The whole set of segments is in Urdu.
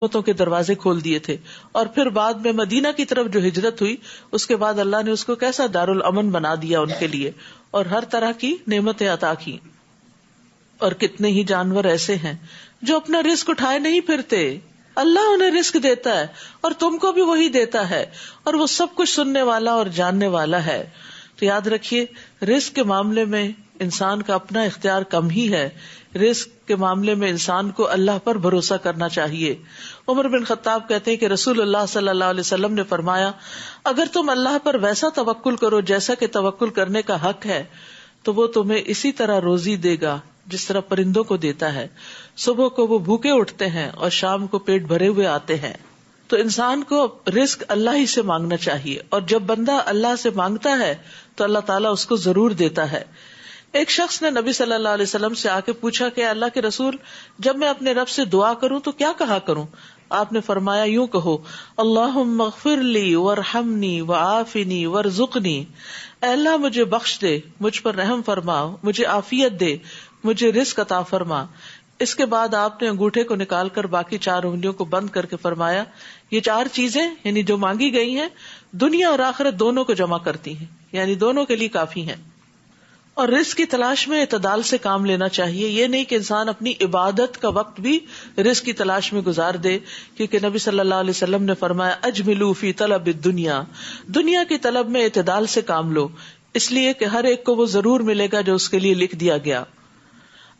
نعمتوں کے دروازے کھول دیے تھے. اور پھر بعد میں مدینہ کی طرف جو ہجرت ہوئی اس کے بعد اللہ نے اس کو کیسا دارالامن بنا دیا ان کے لیے اور ہر طرح کی نعمتیں عطا کی. اور کتنے ہی جانور ایسے ہیں جو اپنا رزق اٹھائے نہیں پھرتے, اللہ انہیں رزق دیتا ہے اور تم کو بھی وہی دیتا ہے, اور وہ سب کچھ سننے والا اور جاننے والا ہے. تو یاد رکھیے رزق کے معاملے میں انسان کا اپنا اختیار کم ہی ہے. رزق کے معاملے میں انسان کو اللہ پر بھروسہ کرنا چاہیے. عمر بن خطاب کہتے ہیں کہ رسول اللہ صلی اللہ علیہ وسلم نے فرمایا, اگر تم اللہ پر ویسا توکل کرو جیسا کہ توکل کرنے کا حق ہے تو وہ تمہیں اسی طرح روزی دے گا جس طرح پرندوں کو دیتا ہے. صبح کو وہ بھوکے اٹھتے ہیں اور شام کو پیٹ بھرے ہوئے آتے ہیں. تو انسان کو رزق اللہ ہی سے مانگنا چاہیے, اور جب بندہ اللہ سے مانگتا ہے تو اللہ تعالیٰ اس کو ضرور دیتا ہے. ایک شخص نے نبی صلی اللہ علیہ وسلم سے آ کے پوچھا کہ اللہ کے رسول, جب میں اپنے رب سے دعا کروں تو کیا کہا کروں؟ آپ نے فرمایا یوں کہو, اللہم اغفر لی وارحمنی وعافنی وارزقنی, اے اللہ مجھے بخش دے, مجھ پر رحم فرما, مجھے عافیت دے, مجھے رزق عطا فرما. اس کے بعد آپ نے انگوٹھے کو نکال کر باقی 4 انگلیوں کو بند کر کے فرمایا, یہ 4 چیزیں یعنی جو مانگی گئی ہیں دنیا اور آخرت دونوں کو جمع کرتی ہیں, یعنی دونوں کے لیے کافی ہیں. اور رزق کی تلاش میں اعتدال سے کام لینا چاہیے. یہ نہیں کہ انسان اپنی عبادت کا وقت بھی رزق کی تلاش میں گزار دے, کیونکہ نبی صلی اللہ علیہ وسلم نے فرمایا اجملوا فی طلب الدنیا, دنیا کی طلب میں اعتدال سے کام لو, اس لیے کہ ہر ایک کو وہ ضرور ملے گا جو اس کے لیے لکھ دیا گیا.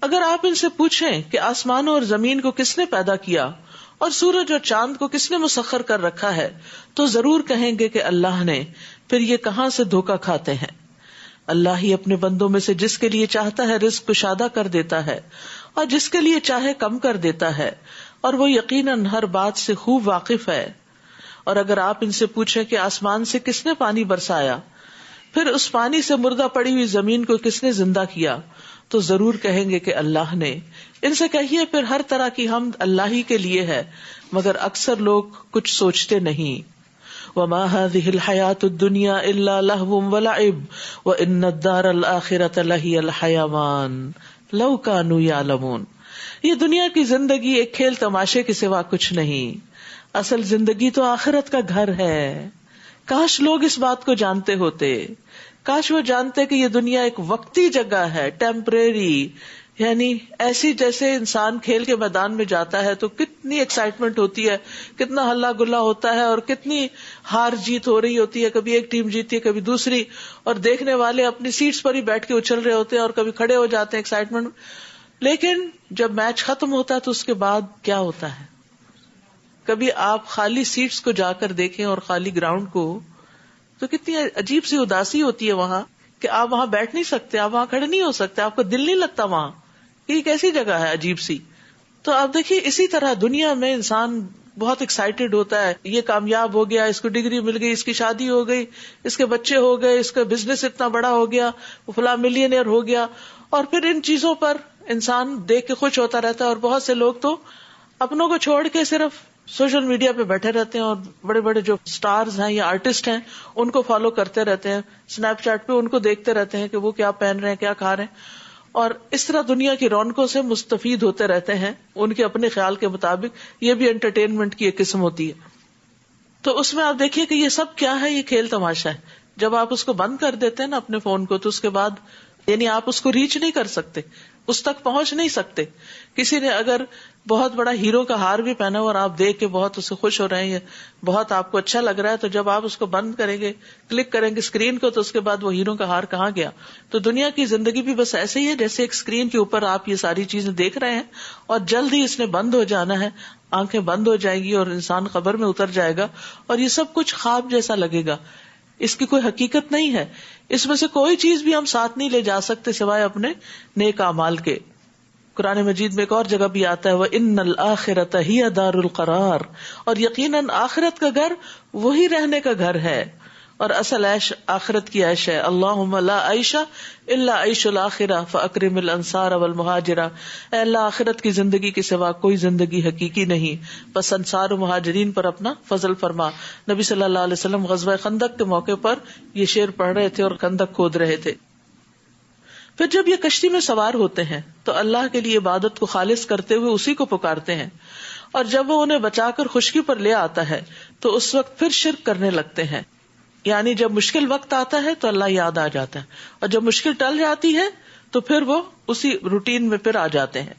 اگر آپ ان سے پوچھیں کہ آسمانوں اور زمین کو کس نے پیدا کیا اور سورج اور چاند کو کس نے مسخر کر رکھا ہے تو ضرور کہیں گے کہ اللہ نے. پھر یہ کہاں سے دھوکا کھاتے ہیں؟ اللہ ہی اپنے بندوں میں سے جس کے لیے چاہتا ہے رزق کشادہ کر دیتا ہے اور جس کے لیے چاہے کم کر دیتا ہے, اور وہ یقیناً ہر بات سے خوب واقف ہے. اور اگر آپ ان سے پوچھیں کہ آسمان سے کس نے پانی برسایا, پھر اس پانی سے مردہ پڑی ہوئی زمین کو کس نے زندہ کیا, تو ضرور کہیں گے کہ اللہ نے. ان سے کہیے پھر ہر طرح کی حمد اللہ ہی کے لیے ہے, مگر اکثر لوگ کچھ سوچتے نہیں. وما هذه الحياة الدنيا الا لهو ولعب وان الدار الآخرة لهي الحيوان لو كانوا يعلمون. یہ دنیا کی زندگی ایک کھیل تماشے کے سوا کچھ نہیں, اصل زندگی تو آخرت کا گھر ہے. کاش لوگ اس بات کو جانتے ہوتے, کاش وہ جانتے کہ یہ دنیا ایک وقتی جگہ ہے, ٹیمپریری, یعنی ایسی جیسے انسان کھیل کے میدان میں جاتا ہے تو کتنی ایکسائٹمنٹ ہوتی ہے, کتنا ہلا گلا ہوتا ہے اور کتنی ہار جیت ہو رہی ہوتی ہے, کبھی ایک ٹیم جیتی ہے کبھی دوسری, اور دیکھنے والے اپنی سیٹس پر ہی بیٹھ کے اچھل رہے ہوتے ہیں اور کبھی کھڑے ہو جاتے ہیں ایکسائٹمنٹ. لیکن جب میچ ختم ہوتا ہے تو اس کے بعد کیا ہوتا ہے؟ کبھی آپ خالی سیٹس کو جا کر دیکھیں اور خالی گراؤنڈ کو, تو کتنی عجیب سی اداسی ہوتی ہے وہاں کہ آپ وہاں بیٹھ نہیں سکتے, آپ وہاں کھڑے نہیں ہو سکتے, آپ کا دل نہیں لگتا وہاں. یہ کیسی جگہ ہے عجیب سی. تو آپ دیکھیے اسی طرح دنیا میں انسان بہت ایکسائٹیڈ ہوتا ہے, یہ کامیاب ہو گیا, اس کو ڈگری مل گئی, اس کی شادی ہو گئی, اس کے بچے ہو گئے, اس کا بزنس اتنا بڑا ہو گیا, وہ فلاں ملینئر ہو گیا, اور پھر ان چیزوں پر انسان دیکھ کے خوش ہوتا رہتا ہے. اور بہت سے لوگ تو اپنوں کو چھوڑ کے صرف سوشل میڈیا پہ بیٹھے رہتے ہیں اور بڑے بڑے جو سٹارز ہیں یا آرٹسٹ ہیں ان کو فالو کرتے رہتے ہیں, اسنیپ چیٹ پہ ان کو دیکھتے رہتے ہیں کہ وہ کیا پہن رہے ہیں, کیا کھا رہے ہیں, اور اس طرح دنیا کی رونقوں سے مستفید ہوتے رہتے ہیں ان کے اپنے خیال کے مطابق. یہ بھی انٹرٹینمنٹ کی ایک قسم ہوتی ہے. تو اس میں آپ دیکھیے کہ یہ سب کیا ہے, یہ کھیل تماشا ہے. جب آپ اس کو بند کر دیتے ہیں نا اپنے فون کو, تو اس کے بعد یعنی آپ اس کو ریچ نہیں کر سکتے, اس تک پہنچ نہیں سکتے. کسی نے اگر بہت بڑا ہیرو کا ہار بھی پہنا ہو اور آپ دیکھ کے بہت اس سے خوش ہو رہے ہیں, بہت آپ کو اچھا لگ رہا ہے, تو جب آپ اس کو بند کریں گے, کلک کریں گے اسکرین کو, تو اس کے بعد وہ ہیرو کا ہار کہاں گیا. تو دنیا کی زندگی بھی بس ایسے ہی ہے جیسے ایک اسکرین کے اوپر آپ یہ ساری چیزیں دیکھ رہے ہیں اور جلد ہی اس نے بند ہو جانا ہے, آنکھیں بند ہو جائیں گی اور انسان قبر میں اتر جائے گا, اور یہ سب کچھ خواب جیسا لگے گا. اس کی کوئی حقیقت نہیں ہے. اس میں سے کوئی چیز بھی ہم ساتھ نہیں لے جا سکتے سوائے اپنے نیک اعمال کے. قرآن مجید میں ایک اور جگہ بھی آتا ہے وَإِنَّ الْآخِرَةَ هِيَ دَارُ الْقَرَارِ, اور یقیناً آخرت کا گھر وہی رہنے کا گھر ہے, اور اصل عیش آخرت کی عیش ہے. اللہم لا عیش الا عیش الآخرہ فاکرم الانصار والمہاجرہ, اے اللہ آخرت کی زندگی کے سوا کوئی زندگی حقیقی نہیں, بس انصار و مہاجرین پر اپنا فضل فرما. نبی صلی اللہ علیہ وسلم غزوہ خندق کے موقع پر یہ شعر پڑھ رہے تھے اور خندق کھود رہے تھے. پھر جب یہ کشتی میں سوار ہوتے ہیں تو اللہ کے لیے عبادت کو خالص کرتے ہوئے اسی کو پکارتے ہیں, اور جب وہ انہیں بچا کر خشکی پر لے آتا ہے تو اس وقت پھر شرک کرنے لگتے ہیں. یعنی جب مشکل وقت آتا ہے تو اللہ یاد آ جاتا ہے، اور جب مشکل ٹل جاتی ہے تو پھر وہ اسی روٹین میں پھر آ جاتے ہیں.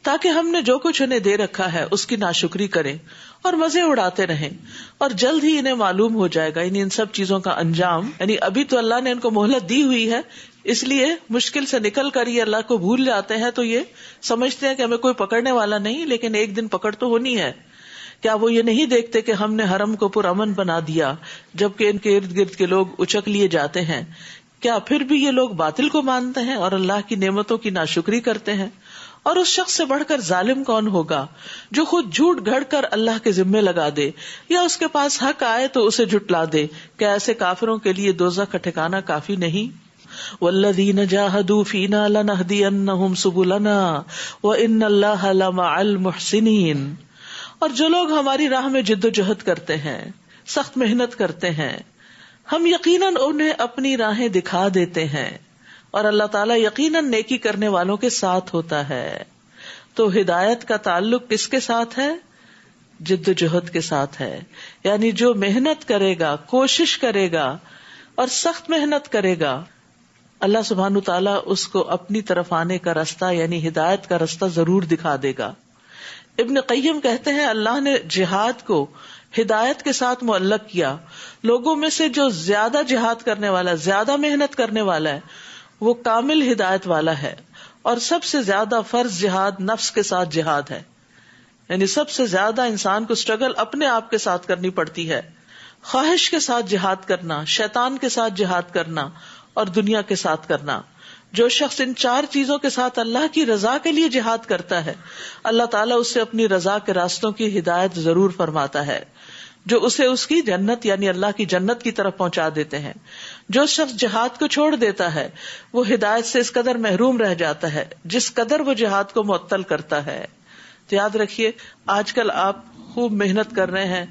تاکہ ہم نے جو کچھ انہیں دے رکھا ہے اس کی ناشکری کریں اور مزے اڑاتے رہیں، اور جلد ہی انہیں معلوم ہو جائے گا ان سب چیزوں کا انجام. یعنی ابھی تو اللہ نے ان کو مہلت دی ہوئی ہے، اس لیے مشکل سے نکل کر یہ اللہ کو بھول جاتے ہیں تو یہ سمجھتے ہیں کہ ہمیں کوئی پکڑنے والا نہیں، لیکن ایک دن پکڑ تو ہونی ہے. کیا وہ یہ نہیں دیکھتے کہ ہم نے حرم کو پرامن بنا دیا جبکہ ان کے ارد گرد کے لوگ اچک لیے جاتے ہیں؟ کیا پھر بھی یہ لوگ باطل کو مانتے ہیں اور اللہ کی نعمتوں کی ناشکری کرتے ہیں؟ اور اس شخص سے بڑھ کر ظالم کون ہوگا جو خود جھوٹ گھڑ کر اللہ کے ذمے لگا دے یا اس کے پاس حق آئے تو اسے جھٹلا دے. کیا ایسے کافروں کے لیے دوزخ کا ٹھکانہ کافی نہیں؟ والذین جاہدوا فینا لنہدینہم سبلنا وان اللہ لمع المحسنین. اور جو لوگ ہماری راہ میں جد و جہد کرتے ہیں، سخت محنت کرتے ہیں، ہم یقیناً انہیں اپنی راہیں دکھا دیتے ہیں، اور اللہ تعالیٰ یقیناً نیکی کرنے والوں کے ساتھ ہوتا ہے. تو ہدایت کا تعلق کس کے ساتھ ہے؟ جد و جہد کے ساتھ ہے. یعنی جو محنت کرے گا، کوشش کرے گا اور سخت محنت کرے گا، اللہ سبحانہ تعالیٰ اس کو اپنی طرف آنے کا راستہ یعنی ہدایت کا راستہ ضرور دکھا دے گا. ابن قیم کہتے ہیں اللہ نے جہاد کو ہدایت کے ساتھ معلق کیا. لوگوں میں سے جو زیادہ جہاد کرنے والا، زیادہ محنت کرنے والا ہے، وہ کامل ہدایت والا ہے. اور سب سے زیادہ فرض جہاد نفس کے ساتھ جہاد ہے. یعنی سب سے زیادہ انسان کو اسٹرگل اپنے آپ کے ساتھ کرنی پڑتی ہے. خواہش کے ساتھ جہاد کرنا، شیطان کے ساتھ جہاد کرنا اور دنیا کے ساتھ کرنا. جو شخص ان 4 چیزوں کے ساتھ اللہ کی رضا کے لیے جہاد کرتا ہے، اللہ تعالیٰ اس سے اپنی رضا کے راستوں کی ہدایت ضرور فرماتا ہے، جو اسے اس کی جنت یعنی اللہ کی جنت کی طرف پہنچا دیتے ہیں. جو شخص جہاد کو چھوڑ دیتا ہے وہ ہدایت سے اس قدر محروم رہ جاتا ہے جس قدر وہ جہاد کو معطل کرتا ہے. تو یاد رکھیے، آج کل آپ خوب محنت کر رہے ہیں،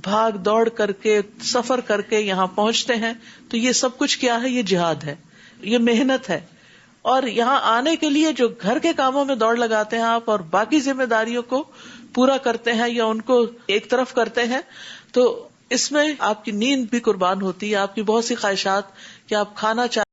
بھاگ دوڑ کر کے سفر کر کے یہاں پہنچتے ہیں، تو یہ سب کچھ کیا ہے؟ یہ جہاد ہے، یہ محنت ہے. اور یہاں آنے کے لیے جو گھر کے کاموں میں دوڑ لگاتے ہیں آپ اور باقی ذمہ داریوں کو پورا کرتے ہیں یا ان کو ایک طرف کرتے ہیں، تو اس میں آپ کی نیند بھی قربان ہوتی ہے، آپ کی بہت سی خواہشات کہ آپ کھانا چاہتے